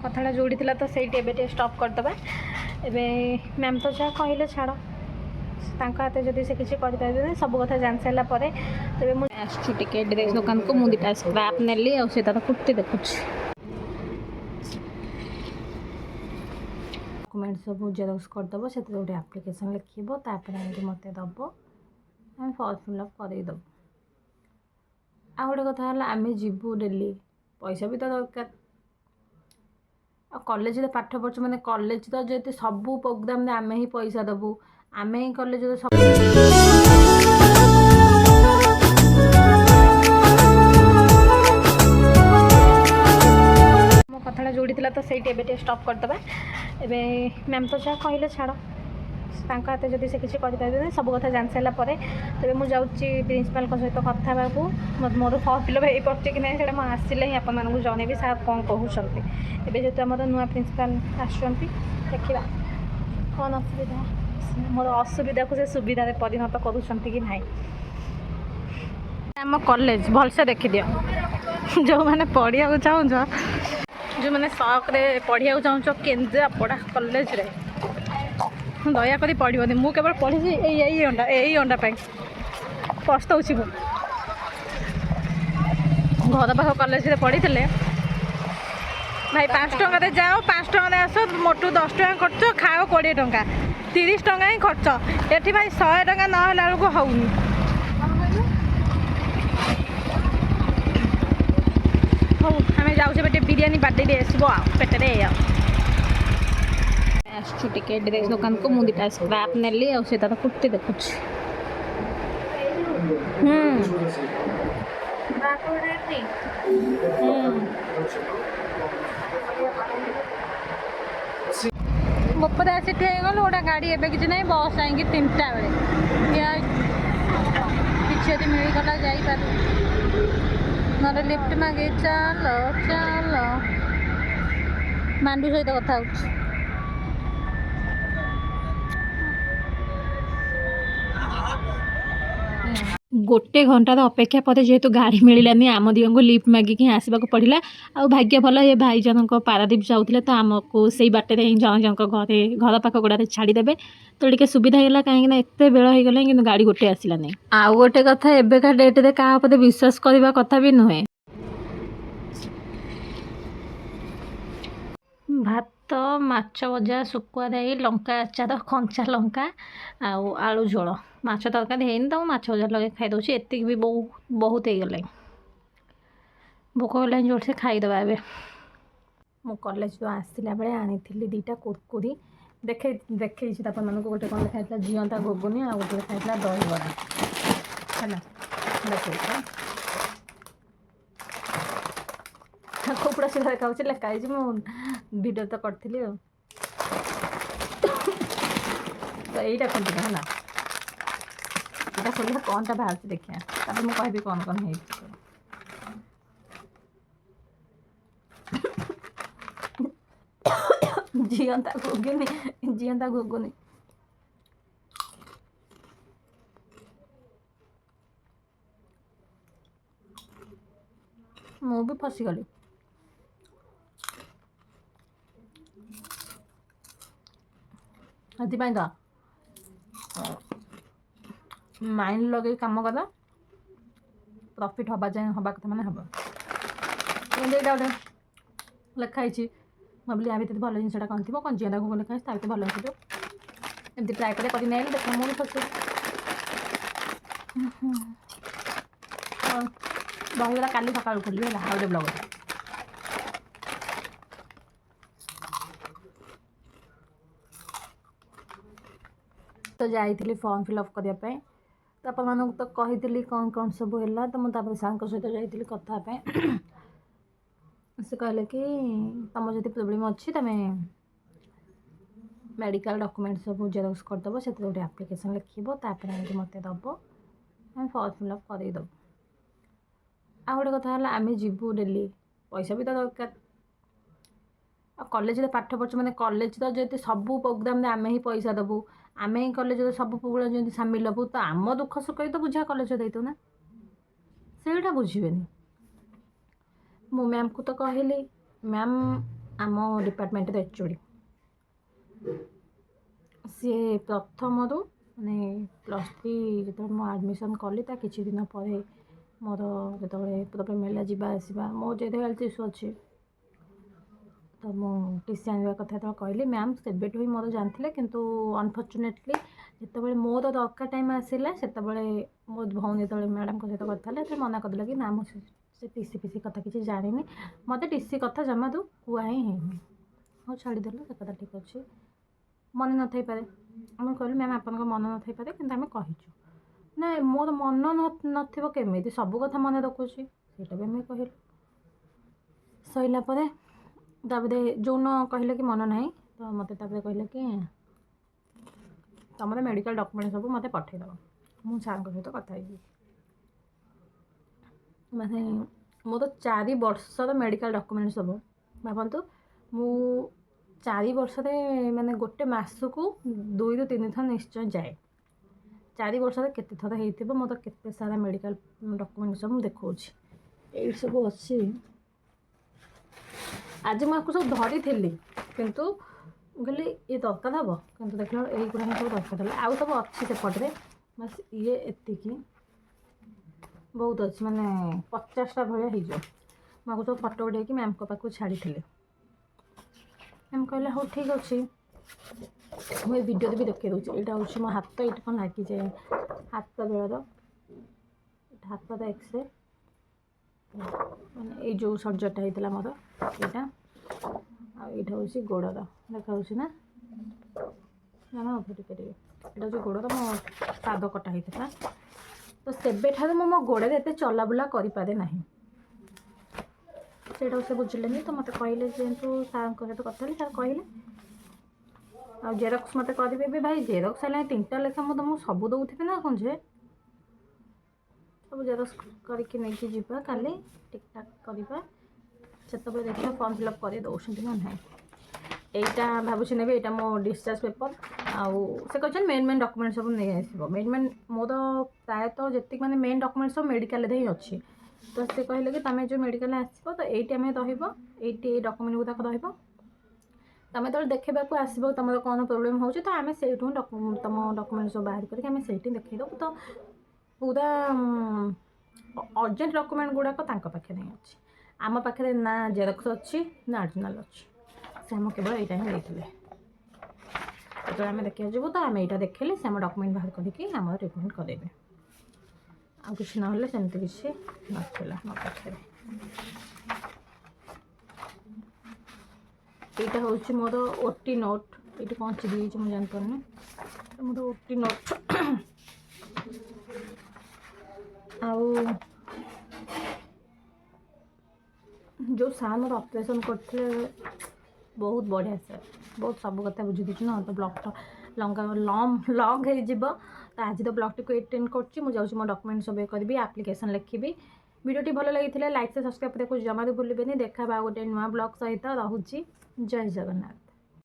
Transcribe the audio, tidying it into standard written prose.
कथाटा जोड़ी थिला तो सही टे स्टॉप करदे एबे मैम तो जहाँ कहले छाड़ हाथ जब से किसी कर सब कथा जान सारा पर तेरे मुझे ड्रेस दुकान को मुझे दुटा स्क्रैप नेली और तार कुर्ती देखुँ डॉक्यूमेंट सब जेरक्स करदेव से गोटे आप्लिकेसन लिखब तापर मत दब आम फर्म फिलअप करदेव आ गोटे कथा आम जीवु डेली पैसा भी तो दरकार कॉलेज पाठ पढ़ु मैंने कॉलेज तो जो सब प्रोग्राम आम ही पैसा दबु आम ही कॉलेज सब मो कथा जोड़ी थिला तो सही टे स्टॉप करदे एबे मैम तो जहाँ कहले छाड़ हाथ जब से किसी कर सब कथा जान सारा पर तेरे मुझे प्रिंसिपाल सहित कथा मोर फर्म फिलअप हो पड़े कि नहीं मुझे आसिले ही आपको जनइबी सार कौन कहते हैं जेहतु आम नुआ प्रिंसिपाल आसुँच देखा कौन असुविधा मोर असुविधा को से सुविधा परिणत करुँच कि ना आम कॉलेज भलसे देखी दियो जो मैंने पढ़िया चाहूँ जो मैंने शौक पढ़िया चाहूँ केन्द्रापड़ा कॉलेज रे दयाकोरी पढ़नी मु केवल पढ़ी यही अंडा पछताऊँ घर पाख कॉलेज पढ़ी भाई 5 टंका जाओ 5 टंका आस मोटू 10 टंका खर्च खाओ 20 टंका 30 टंका ही खर्च एटी भाई 100 टंका ना बेलू होनी हो आम जाऊे बेटे बिरियानी बाटे आसब पेटे आसुटे ड्रेस दुकान को मुझे दुटा स्क्रैप नेली और तार कुर्ती देखुँ मुपर आसी ठेगल गोटा गाड़ी एवं किसी ना बस आई 3टा बेले कि मिलगला जापर ना लिफ्ट मागे चल चल मांडू सहित कथा हो गोटे घंटार अपेक्षा पर जेहेतु गाड़ी मिलानी आम दियों को लिफ्ट मागिक आसवाक पड़ा आ भाग्य भल ये भाई जनक पारादीप जाऊे तो आमको से बाटे ही जन जन घर पाख गुड़े छाड़देवे तो टे सुविधा है कहीं एत बेल हो गला कि गाड़ी गोटे आसलानी आउ गोटे कथा एबेका डेट्रे क्या विश्वास करने कथा भी नुहे भात माछ भजा शुकुआ दाई लंका आचार कंचा लंका आलू झोल माछ तरकारी है तो माछ भजा लगे खाईदे एति भी बहुत हो गला भोक गला जोर से खाईदे ए मो कॉलेज तो आसला बेले आनी 2टा कुरकुरी देखे मानक गोटे कौन खाई जीवंता घुगुनी आ गोटे खाई दहीबड़ा है देखे खोपड़ा सीधा देखा लिखाई भिडियो तो करी तो यहीटा खोल है यहाँ खोल कौन टा बाहर देखिए मुझे कह कौन कौन है जीवंता घुगुनी मु भी फसीगली तो माइंड लगे कम कर प्रॉफिट हवा जाए हवा कथा मैंने हम गोटे लिखाई भाविली या भर भल जिनसा कौन थी कौन जीवन को लिखाई भर लगे एमती ट्राए कर देख मुझे फसी दहीबड़ा काली सका खोलि गोटे ब्लग तो जाइली फॉर्म फिलअप करने तो आप तो कही कौन कौन सब है तो मुझे सार सहित जाइली कथा से कहले कि तुम जो प्रोब्लेम अच्छी तुम मेडिकल डॉक्यूमेंट सब जेरक्स करदेव से गोटे आप्लिकेसन लिखब तापर मत दब आम फर्म फिलअप करदेव आ गोटे कथा आम जीवु डेली पैसा भी तो दरकार कॉलेज पाठ पढ़ु मैंने कॉलेज तो जो सब प्रोग्राम आम ही पैसा दबु आम ही कॉलेज सब प्रोग्राम सामिल हबू तो आम दुख सुख तो बुझा कॉलेज देतु ना सेटा बुझे मु मैम को तो कहली मैम आम डिपार्टमेंट एचओडी सी प्रथम माने +3 जो आडमिशन कली किसी दिन पर मोर जो प्रॉब्लम है जावा आसवा मो जेहतु हेल्थ इश्यू अच्छे तो मुझे टीसी आने कथा जो कहली मैम से ही मोर जानते किंतु अनफर्चुनेटली जिते मोर दरकार टाइम आसला से मो भौणी जो मैडम सहित करता है मना करदेला कि ना मुझे टीसी पीसी कथा किसी जानी मत टीसी कथा जमा तू कुआ ही हाँ छाड़देल से कथा ठीक अच्छे मन न थी पारे आम कहलु मैम आप मन न थी पारे कि आम कहीचु ना मोर मन नमी सब कथा मन रखुची ସେଇଟା भी आम कहलु सैलापर जो न कहले कि मन ना तो मत कहले कि तुम मेडिकल डॉक्यूमेंट सब मत पठेदब मु सार सहित कथा माने मोर 4 वर्षर मेडिकल डॉक्यूमेंट सब भावतु मु 4 वर्ष माने गोटे मसकू 2 ରୁ 3 थर निश्चय जाए 4 वर्ष केते थर हो मोर केते सारा मेडिकल डॉक्यूमेंट सब देखा ये सब अच्छी आज मुझे सब धरी थी किंतु कहली ये दरकार हम कि देख युवा सब दरकार है आउ सब अच्छी सेपटे बस ये एतिकी बहुत अच्छी माने 50टा भाया हो सब फटो उठे मैम को पाक छाड़ी मैम कहले हाँ ठीक अच्छे मुझे वीडियो भी देखे दूसरी यहाँ हूँ मो हाथ ये कौन लगी जाए हाथ बेलर हाथ एक्सरे माने जो सर्जरीटा होता मोर यहाँ आईटा हूँ गोड़र देखा ना ना धरिपारे यहाँ हूँ गोड़र मो पाद कटा होता तो सेबे ठार मो गोड़े एत चलाबुला करें से बुझे तो मत कहले जेहेतु सार सहित कथा सार कहले आ जेरक्स मत करेंगे भाई जेरक्स है 3टा लेखा मुझे तुमको सब दौथि ना कौन जे सब जेरक्स करके नहीं जीवा काली ठीक ठाक करवा से देखा फॉर्म फिलअप कर दौरान ना ना यहाँ भावुँ ने यहाँ मो डिस्चार्ज पेपर आउ से कहते मेन मेन डॉक्यूमेंट सब नहीं आसो मेन मोर प्रायतः जी मैंने मेन डॉक्यूमेंट सब मेडिकल ही अच्छी तो से कहले कि तुम जो मेडिकल आसो तो ये ये डॉक्यूमेंट गुड़ाक तुम जो देखा आसो तुम कौन प्रोब्लेम हो तो आम से तुम डॉक्यूमेंट सब बाहर करके आम से देखईदेव तो पूरा अर्जेंट डॉक्यूमेंट गुड़ाक पाखे नहीं अच्छी आम पाखे ना जेरक्स अच्छी ना ओरिजिनल अच्छी से आम केवल यहाँ ही देते जो आम देखा जीव तो आम यहाँ देखले से आम डॉक्यूमेंट बाहर करके आम ट्रिटमेंट करेंगे आ कि ना सेमती किसी नाला मो पाखे यहाँ हूँ मोर ओटी नोट ये कौन सी दी मुझे जानपारे मोर ओटी नोट आउ जो सार मोर ऑपरेशन करते बहुत बढ़िया सर बहुत सब कथा बुझी दी ना तो ब्लॉक लॉन्ग हो तो आज तो ब्लॉग टी एटेंड कर मो डॉक्यूमेंट सब करी एप्लिकेशन लिखी वीडियो भल लगी लाइक से सब्सक्राइब करने को जमा भूलें देखा गोटे नुआ ब्लॉग सहित रोची जय जगन्नाथ।